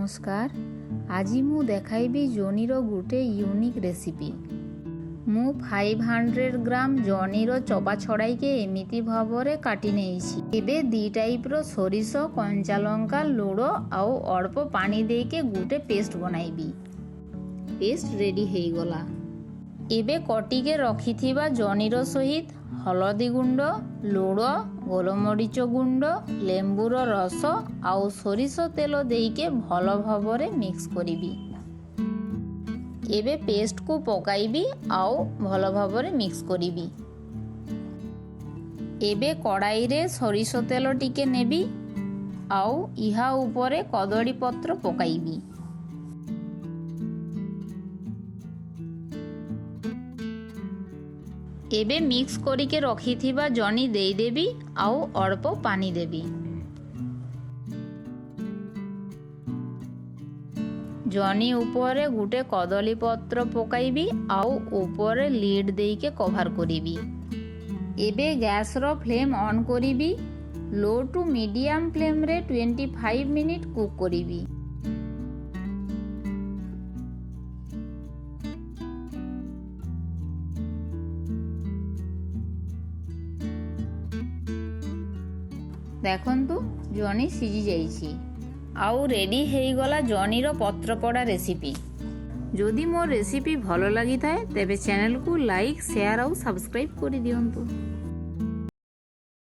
नमस्कार। आज मु देखाइबी जॉनीर गोटे यूनिक रेसिपी। मु 500 ग्राम जॉनीर चोपा छड़ाई के एमिति भावरे काटी नेइछि। एबे दी टाइप्र सोरिष कंचा लंका लुण आउ अल्प पानी दे के गोटे पेस्ट बनाइबी। पेस्ट रेडी हेई गला। एबे कटी के रखिथिबा जॉनीर सहित हलदी गुंड लुण गोलमरीच गुंड लेंबूर रस आउ सोरिष तेल देके भल भावरे मिक्स करिबी। एबे पेस्ट को पकाइबी आउ भल भावरे मिक्स करिबी। एबे कड़ाई रे सोरिष तेल टिके नेबी आउ इहा ऊपरे कदली पत्र पकाइबी। एबे मिक्स करिके रखिथिबा जॉनी देई देबी आउ अल्प पानी देबी। जॉनी ऊपरे गुटे कदली पत्र पकाइबी आउ ऊपरे लीड देके कवर करिबी। एबे गैस रो फ्लेम ऑन करिबी। लो टू मीडियम फ्लेम रे 25 मिनिट कुक करिबी। देखंतु जॉनी सिझी जाइछि आउ रेडी हेई गला जॉनीर पत्रपोड़ा रेसिपी। जदि मोर रेसिपी भलो लागि थाए तेबे चैनल को लाइक शेयर आउ सब्सक्राइब करि दियंतु।